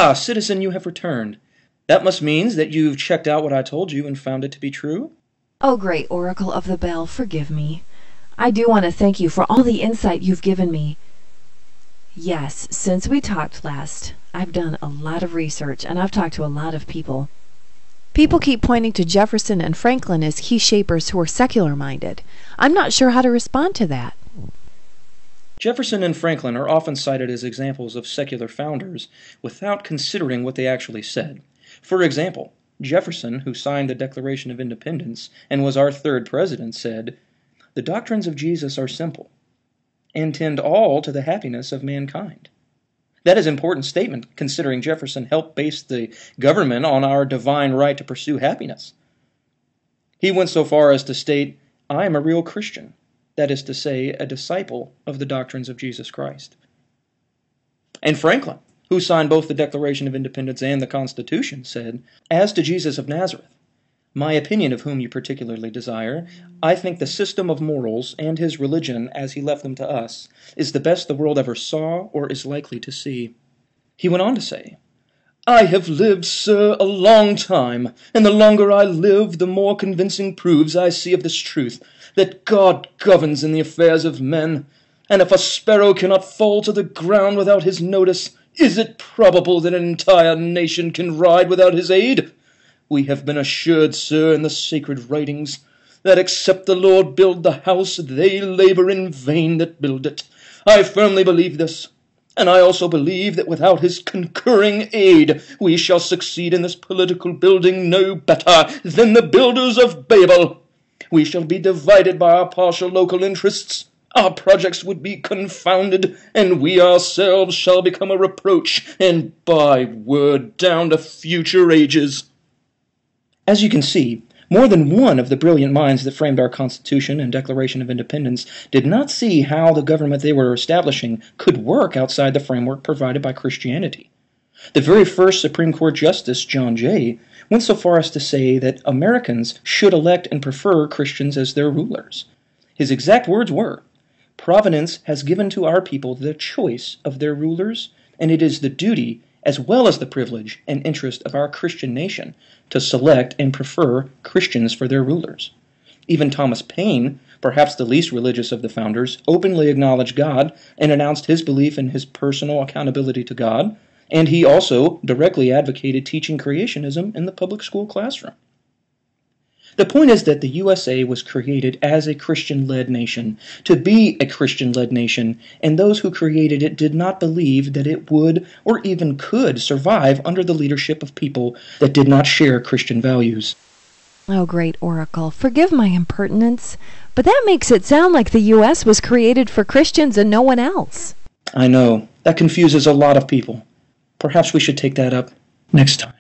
Ah, citizen, you have returned. That must mean that you've checked out what I told you and found it to be true? Oh, great Oracle of the Bell, forgive me. I do want to thank you for all the insight you've given me. Yes, since we talked last, I've done a lot of research and I've talked to a lot of people. People keep pointing to Jefferson and Franklin as key shapers who are secular-minded. I'm not sure how to respond to that. Jefferson and Franklin are often cited as examples of secular founders without considering what they actually said. For example, Jefferson, who signed the Declaration of Independence and was our third president, said, "The doctrines of Jesus are simple and tend all to the happiness of mankind." That is an important statement, considering Jefferson helped base the government on our divine right to pursue happiness. He went so far as to state, "I am a real Christian," that is to say, a disciple of the doctrines of Jesus Christ. And Franklin, who signed both the Declaration of Independence and the Constitution, said, "As to Jesus of Nazareth, my opinion of whom you particularly desire, I think the system of morals and his religion as he left them to us is the best the world ever saw or is likely to see." He went on to say, "I have lived, sir, a long time, and the longer I live, the more convincing proofs I see of this truth, that God governs in the affairs of men, and if a sparrow cannot fall to the ground without his notice, is it probable that an entire nation can ride without his aid? We have been assured, sir, in the sacred writings, that except the Lord build the house, they labor in vain that build it. I firmly believe this, and I also believe that without his concurring aid, we shall succeed in this political building no better than the builders of Babel. We shall be divided by our partial local interests. Our projects would be confounded, and we ourselves shall become a reproach and byword down to future ages." As you can see, more than one of the brilliant minds that framed our Constitution and Declaration of Independence did not see how the government they were establishing could work outside the framework provided by Christianity. The very first Supreme Court Justice, John Jay, went so far as to say that Americans should elect and prefer Christians as their rulers. His exact words were, "Providence has given to our people the choice of their rulers, and it is the duty as well as the privilege and interest of our Christian nation to select and prefer Christians for their rulers." Even Thomas Paine, perhaps the least religious of the founders, openly acknowledged God and announced his belief in his personal accountability to God, and he also directly advocated teaching creationism in the public school classroom. The point is that the USA was created as a Christian-led nation, to be a Christian-led nation, and those who created it did not believe that it would or even could survive under the leadership of people that did not share Christian values. Oh, great Oracle, forgive my impertinence, but that makes it sound like the U.S. was created for Christians and no one else. I know, that confuses a lot of people. Perhaps we should take that up next time.